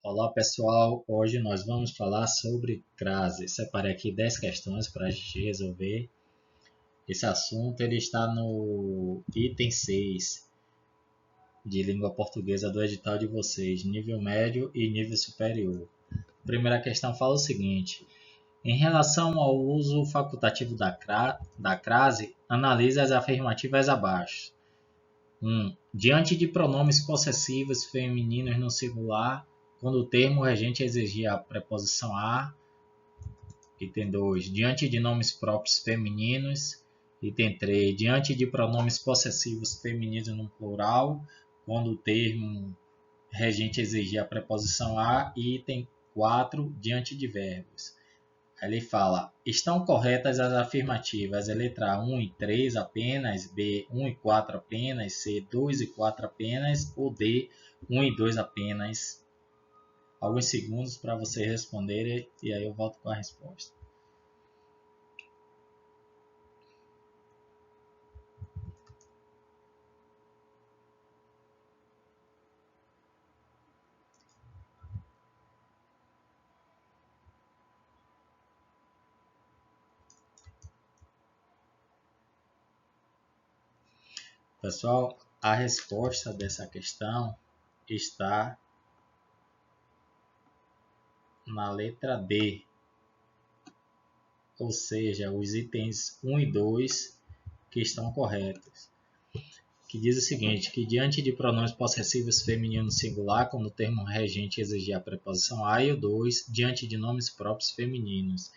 Olá pessoal, hoje nós vamos falar sobre crase. Separei aqui 10 questões para a gente resolver. Esse assunto ele está no item 6 de língua portuguesa do edital de vocês, nível médio e nível superior. A primeira questão fala o seguinte: em relação ao uso facultativo da crase, analise as afirmativas abaixo. 1. Diante de pronomes possessivos femininos no singular, quando o termo regente exigir a preposição a. Item 2. Diante de nomes próprios femininos. Item 3. Diante de pronomes possessivos femininos no plural, quando o termo regente exigir a preposição a. E item 4. Diante de verbos. Aí ele fala: estão corretas as afirmativas letra A 1 e 3 apenas, B 1 e 4 apenas, C 2 e 4 apenas ou D 1 e 2 apenas? Alguns segundos para vocês responderem e aí eu volto com a resposta. Pessoal, a resposta dessa questão está na letra D, ou seja, os itens 1 e 2 que estão corretos. Que diz o seguinte, que diante de pronomes possessivos feminino singular, quando o termo regente exigir a preposição a, e o 2, diante de nomes próprios femininos.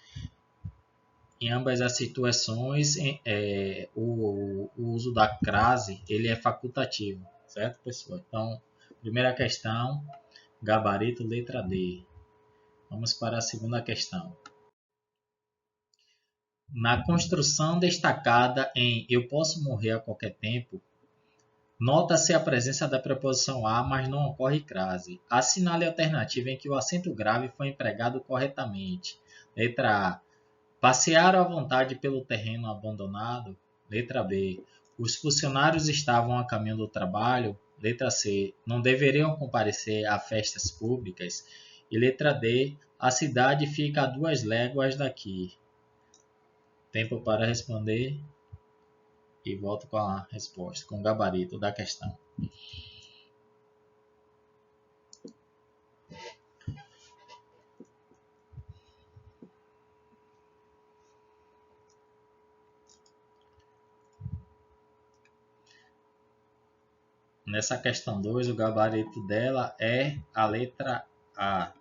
Em ambas as situações, o uso da crase ele é facultativo, certo, pessoal? Então, primeira questão, gabarito letra D. Vamos para a segunda questão. Na construção destacada em eu posso morrer a qualquer tempo, nota-se a presença da preposição a, mas não ocorre crase. Assinale a alternativa em que o acento grave foi empregado corretamente. Letra A. Passear à vontade pelo terreno abandonado. Letra B. Os funcionários estavam a caminho do trabalho. Letra C. Não deveriam comparecer a festas públicas. E letra D. A cidade fica a 2 léguas daqui. Tempo para responder. E volto com a resposta, com o gabarito da questão. Nessa questão 2, o gabarito dela é a letra A.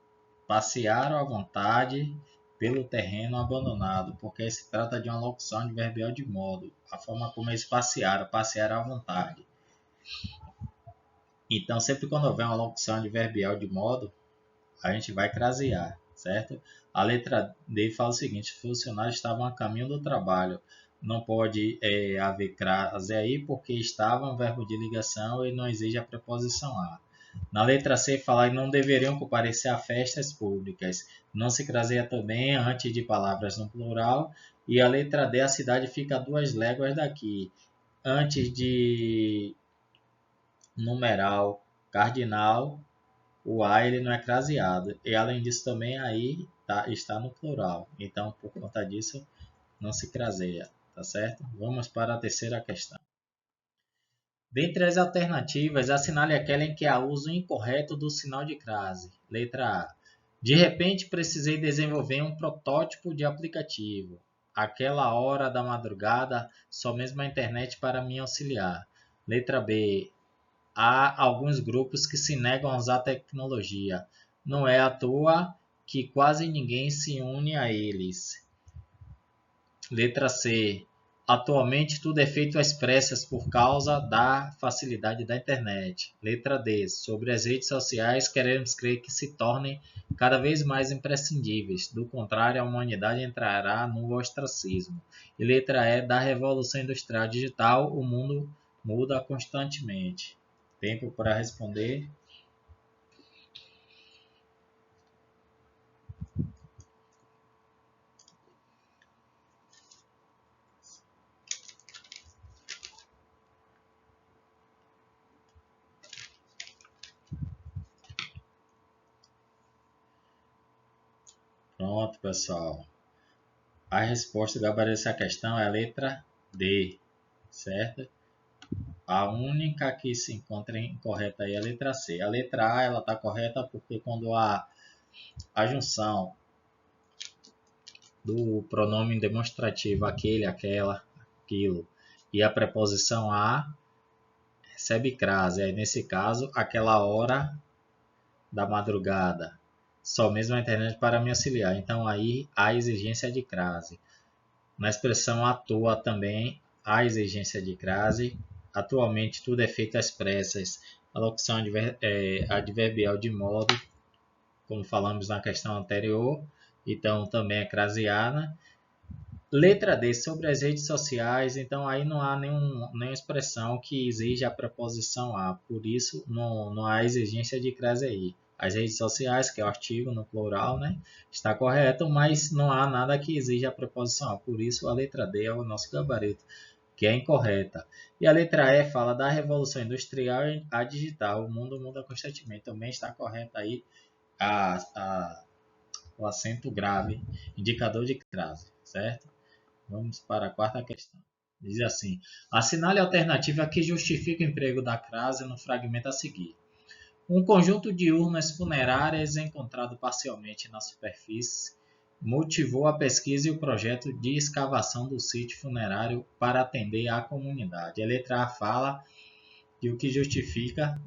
Passear à vontade pelo terreno abandonado, porque se trata de uma locução adverbial de modo. A forma como eles passearam, passear à vontade. Então, sempre quando houver uma locução adverbial de modo, a gente vai crasear, certo? A letra D fala o seguinte: os funcionários estavam a caminho do trabalho. Não pode haver crase aí, porque estava um verbo de ligação e não exige a preposição a. Na letra C fala que não deveriam comparecer a festas públicas. Não se craseia também antes de palavras no plural. E a letra D, a cidade fica a 2 léguas daqui. Antes de numeral cardinal, o A ele não é craseado. E além disso também aí está no plural. Então, por conta disso, não se craseia. Tá certo? Vamos para a terceira questão. Dentre as alternativas, assinale aquela em que há uso incorreto do sinal de crase. Letra A. De repente, precisei desenvolver um protótipo de aplicativo. Aquela hora da madrugada, só mesmo a internet para me auxiliar. Letra B. Há alguns grupos que se negam a usar tecnologia. Não é à toa que quase ninguém se une a eles. Letra C. Atualmente tudo é feito às pressas por causa da facilidade da internet. Letra D. Sobre as redes sociais, queremos crer que se tornem cada vez mais imprescindíveis. Do contrário, a humanidade entrará no ostracismo. E letra E. Da revolução industrial digital, o mundo muda constantemente. Tempo para responder. Pronto, pessoal. A resposta do gabarito dessa questão é a letra D, certo? A única que se encontra incorreta aí é a letra C. A letra A ela está correta porque quando a junção do pronome demonstrativo aquele, aquela, aquilo e a preposição a recebe crase. Aí, nesse caso, aquela hora da madrugada. Só mesmo a internet para me auxiliar. Então aí há exigência de crase. Na expressão à toa também há exigência de crase. Atualmente tudo é feito às pressas. A locução adverbial de modo, como falamos na questão anterior, então também é craseada. Letra D, sobre as redes sociais, então aí não há nenhuma expressão que exija a preposição a, por isso não há exigência de crase aí. As redes sociais, que é o artigo no plural, né, está correto, mas não há nada que exija a preposição a, por isso a letra D é o nosso gabarito, que é incorreta. E a letra E fala da revolução industrial à digital, o mundo muda constantemente, também está correta aí o acento grave, indicador de crase, certo? Vamos para a quarta questão. Diz assim: assinale a alternativa que justifica o emprego da crase no fragmento a seguir. Um conjunto de urnas funerárias encontrado parcialmente na superfície motivou a pesquisa e o projeto de escavação do sítio funerário para atender à comunidade. A letra A fala que o que justifica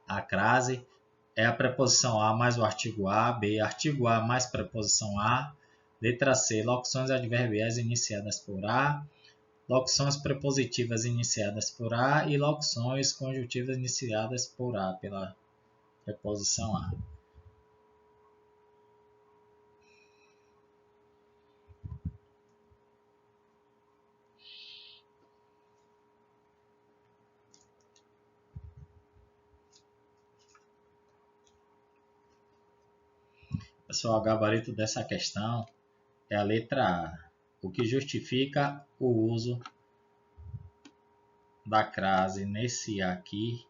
a crase é a preposição a mais o artigo a, B, artigo a mais preposição a, letra C, locuções adverbiais iniciadas por a, locuções prepositivas iniciadas por a e locuções conjuntivas iniciadas por a, pela preposição a. Pessoal, o gabarito dessa questão é a letra A, o que justifica o uso da crase nesse aqui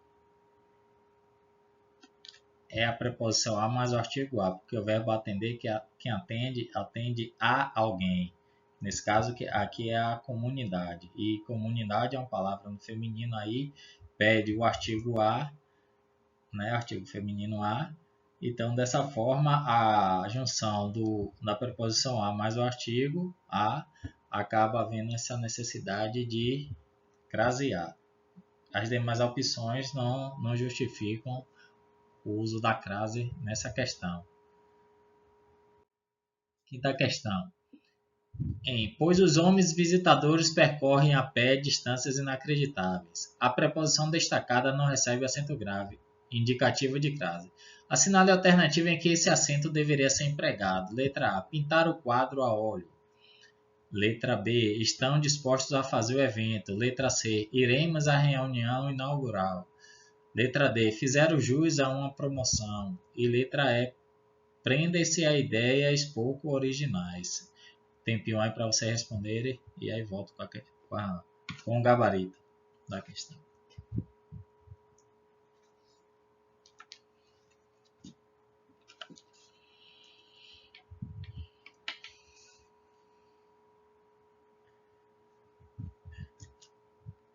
é a preposição a mais o artigo a, porque o verbo atender, quem atende, atende a alguém. Nesse caso, aqui é a comunidade. E comunidade é uma palavra no feminino aí, pede o artigo a, né, artigo feminino a. Então, dessa forma, a junção da preposição a mais o artigo a acaba havendo essa necessidade de crasear. As demais opções não justificam o uso da crase nessa questão. Quinta questão. Pois os homens visitadores percorrem a pé distâncias inacreditáveis. A preposição destacada não recebe acento grave, indicativo de crase. Assinale a alternativa em que esse acento deveria ser empregado. Letra A. Pintar o quadro a óleo. Letra B. Estão dispostos a fazer o evento. Letra C. Iremos à reunião inaugural. Letra D. Fizeram jus a uma promoção. E letra E. Prenda-se a ideias pouco originais. Tempinho aí para você responder e aí volto com o gabarito da questão.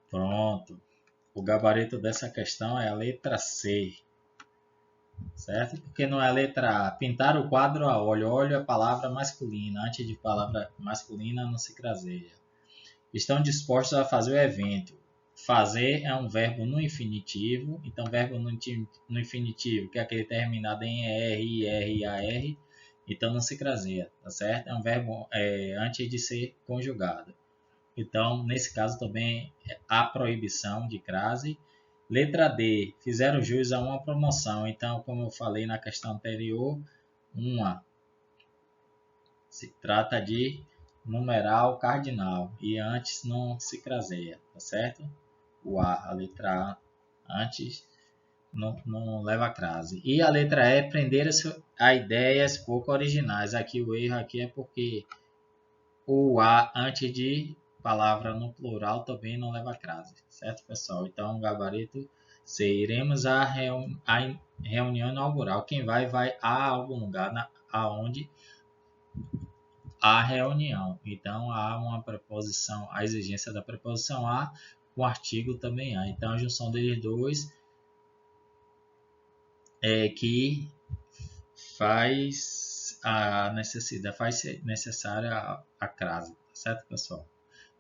Pronto. O gabarito dessa questão é a letra C. Certo? Porque não é a letra A. Pintar o quadro a óleo. Óleo é palavra masculina. Antes de palavra masculina não se craseia. Estão dispostos a fazer o evento. Fazer é um verbo no infinitivo. Então, verbo no infinitivo, que é aquele terminado em ER, IR e AR. Então, não se craseia, tá certo? É um verbo antes de ser conjugado. Então, nesse caso também há proibição de crase. Letra D, fizeram jus a uma promoção. Então, como eu falei na questão anterior, se trata de numeral cardinal e antes não se craseia, tá certo? A letra A antes não leva crase. E a letra E, prender-se a ideias pouco originais. Aqui o erro aqui é porque o A antes de palavra no plural também não leva crase, certo, pessoal? Então, gabarito C. Iremos à reunião inaugural. Quem vai a algum lugar aonde a reunião. Então, há uma preposição, a exigência da preposição a, o artigo também há. Então, a junção deles dois é que faz a necessidade, faz necessária a crase, tá certo, pessoal?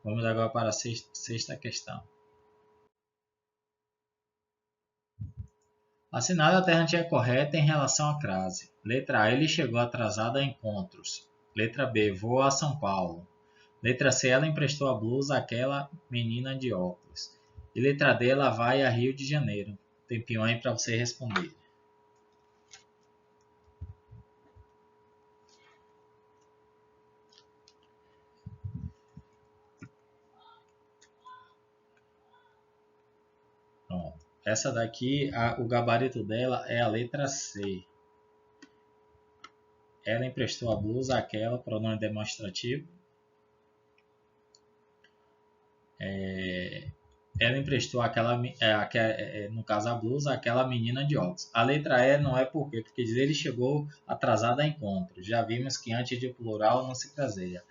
Vamos agora para a sexta questão. Assinada a alternativa correta em relação à crase. Letra A, ele chegou atrasado a encontros. Letra B, voa a São Paulo. Letra C, ela emprestou a blusa àquela menina de óculos. E letra D, ela vai a Rio de Janeiro. Tempinho aí para você responder. Pronto. Essa daqui, o gabarito dela é a letra C. Ela emprestou a blusa àquela, pronome demonstrativo. Ela emprestou no caso a blusa, àquela menina de óculos. A letra E não é por quê? Porque diz ele chegou atrasado a encontro. Já vimos que antes de plural não se caseia.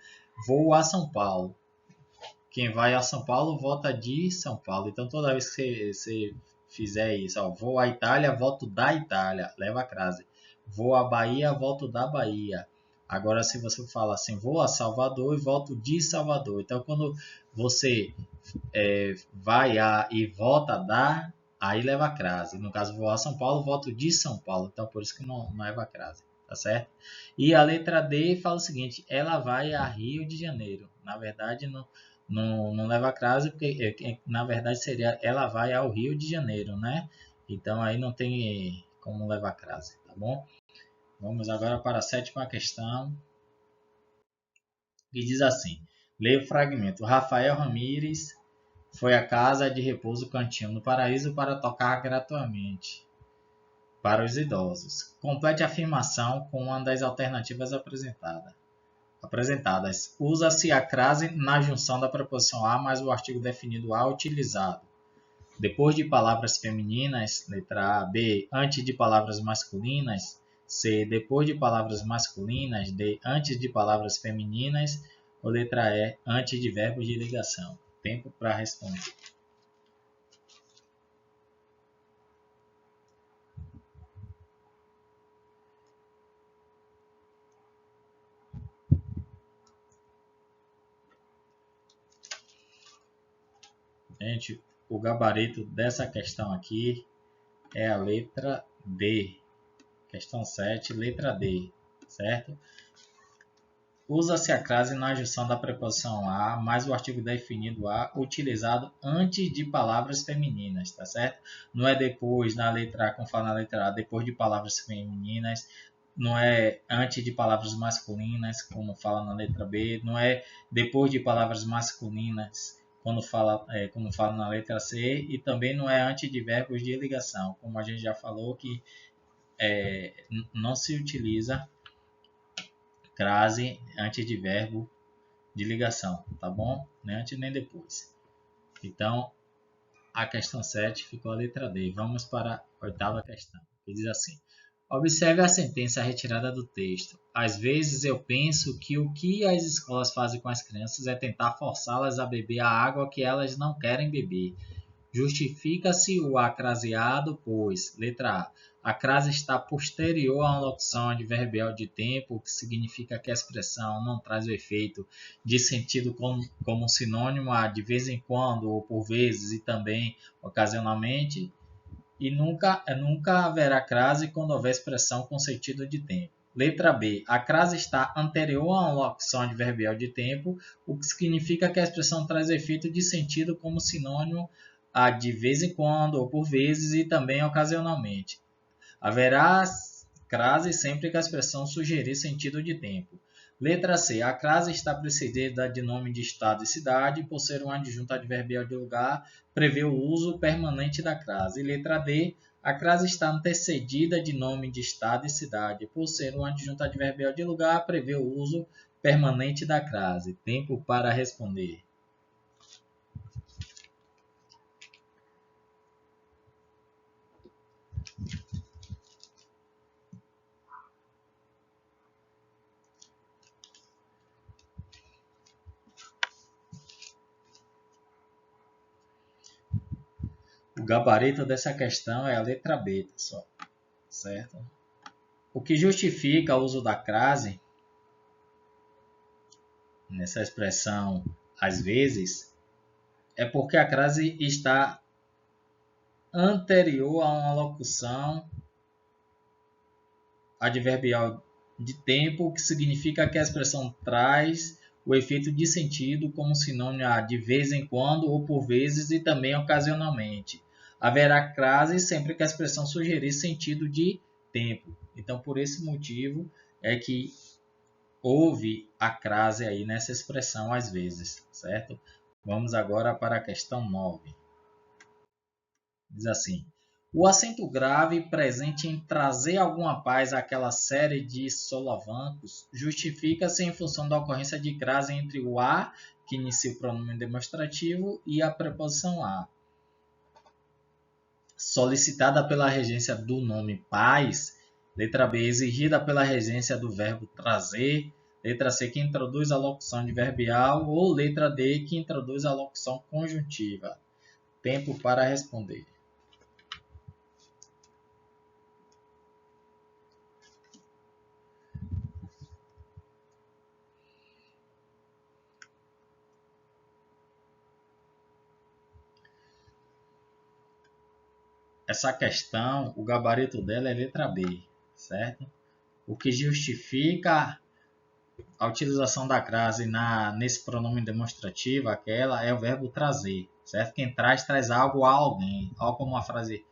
Vou a São Paulo. Quem vai a São Paulo volta de São Paulo. Então toda vez que você fizer isso, ó, vou à Itália, volto da Itália, leva a crase. Vou à Bahia, volto da Bahia. Agora se você fala assim, vou a Salvador e volto de Salvador. Então quando você vai a e volta da, aí leva a crase. No caso, vou a São Paulo, volto de São Paulo. Então por isso que não leva a crase, tá certo? E a letra D fala o seguinte, ela vai a Rio de Janeiro. Na verdade, não leva a crase, porque na verdade seria ela vai ao Rio de Janeiro, né? Então aí não tem como levar a crase, tá bom? Vamos agora para a sétima questão, que diz assim: leia o fragmento. Rafael Ramírez foi à casa de repouso Cantinho no Paraíso para tocar gratuitamente para os idosos. Complete a afirmação com uma das alternativas apresentadas. Usa-se a crase na junção da preposição a mais o artigo definido a utilizado. Depois de palavras femininas, letra A, B, antes de palavras masculinas, C, depois de palavras masculinas, D, antes de palavras femininas, ou letra E, antes de verbos de ligação. Tempo para responder. Gente, o gabarito dessa questão aqui é a letra D. Questão 7, letra D, certo? Usa-se a crase na junção da preposição a mais o artigo definido a utilizado antes de palavras femininas, tá certo? Não é depois na letra A, como fala na letra A, depois de palavras femininas, não é antes de palavras masculinas, como fala na letra B, não é depois de palavras masculinas, como fala na letra C, e também não é antes de verbos de ligação, como a gente já falou que não se utiliza crase antes de verbo de ligação, tá bom? Nem antes nem depois. Então, a questão 7 ficou a letra D. Vamos para a oitava questão, que diz assim: observe a sentença retirada do texto. Às vezes eu penso que o que as escolas fazem com as crianças é tentar forçá-las a beber a água que elas não querem beber. Justifica-se o acraseado, pois, letra A crase está posterior a uma locução adverbial de tempo, o que significa que a expressão não traz o efeito de sentido como sinônimo a de vez em quando, ou por vezes, e também ocasionalmente, e nunca haverá crase quando houver expressão com sentido de tempo. Letra B. A crase está anterior a uma locução adverbial de tempo, o que significa que a expressão traz o efeito de sentido como sinônimo a de vez em quando ou por vezes e também ocasionalmente. Haverá crase sempre que a expressão sugerir sentido de tempo. Letra C. A crase está precedida de nome de estado e cidade, por ser um adjunto adverbial de lugar, prevê o uso permanente da crase. Letra D. A crase está antecedida de nome de estado e cidade, por ser um adjunto adverbial de lugar, prevê o uso permanente da crase. Tempo para responder. gabarito dessa questão é a letra B, pessoal, certo? O que justifica o uso da crase nessa expressão às vezes é porque a crase está anterior a uma locução adverbial de tempo, o que significa que a expressão traz o efeito de sentido como sinônimo a de vez em quando ou por vezes e também ocasionalmente. Haverá crase sempre que a expressão sugerir sentido de tempo. Então, por esse motivo é que houve a crase aí nessa expressão às vezes, certo? Vamos agora para a questão 9. Diz assim: o acento grave presente em trazer alguma paz àquela série de solavancos justifica-se em função da ocorrência de crase entre o a, que inicia o pronome demonstrativo, e a preposição a. Solicitada pela regência do nome paz, letra B, exigida pela regência do verbo trazer, letra C, que introduz a locução adverbial, ou letra D, que introduz a locução conjuntiva. Tempo para responder. Essa questão, o gabarito dela é letra B, certo? O que justifica a utilização da crase nesse pronome demonstrativo, aquela, é o verbo trazer, certo? Quem traz algo a alguém. Olha como a frase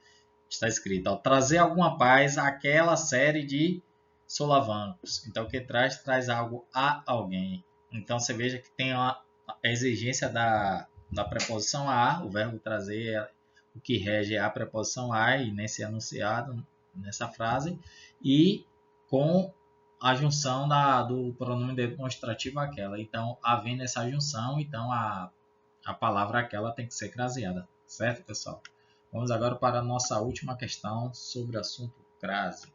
está escrita. Trazer alguma paz àquela série de solavancos. Então, quem traz algo a alguém. Então, você veja que tem a exigência da preposição a, o verbo trazer, o que rege é a preposição a, e nesse enunciado, nessa frase, e com a junção do pronome demonstrativo aquela. Então, havendo essa junção, então a palavra aquela tem que ser craseada, certo, pessoal? Vamos agora para a nossa última questão sobre o assunto crase.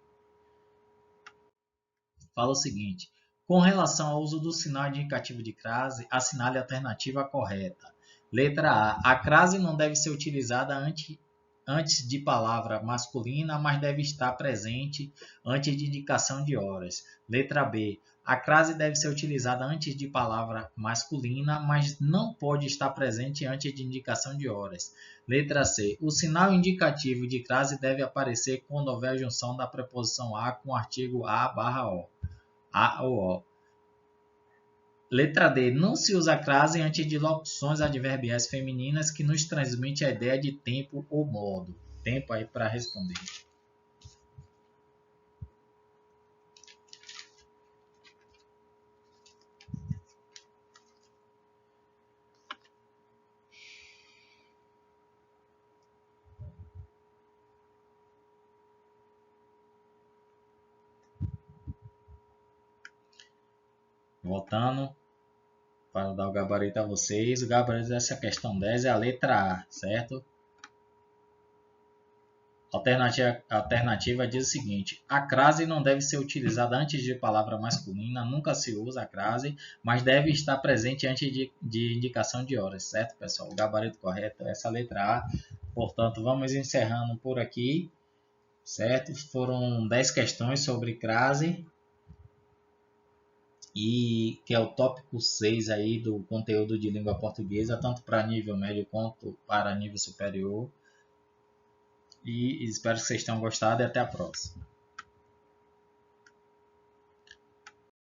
Fala o seguinte: com relação ao uso do sinal indicativo de crase, assinale a alternativa correta. Letra A. A crase não deve ser utilizada antes de palavra masculina, mas deve estar presente antes de indicação de horas. Letra B. A crase deve ser utilizada antes de palavra masculina, mas não pode estar presente antes de indicação de horas. Letra C. O sinal indicativo de crase deve aparecer quando houver a junção da preposição a com o artigo a/o. A ou O. Letra D. Não se usa crase antes de locuções adverbiais femininas que nos transmite a ideia de tempo ou modo. Tempo aí para responder. Voltando para dar o gabarito a vocês. O gabarito dessa questão 10 é a letra A, certo? A alternativa diz o seguinte: a crase não deve ser utilizada antes de palavra masculina, nunca se usa a crase, mas deve estar presente antes de indicação de horas, certo, pessoal? O gabarito correto é essa letra A. Portanto, vamos encerrando por aqui, certo? Foram 10 questões sobre crase, e que é o tópico 6 aí do conteúdo de língua portuguesa, tanto para nível médio quanto para nível superior. E espero que vocês tenham gostado e até a próxima.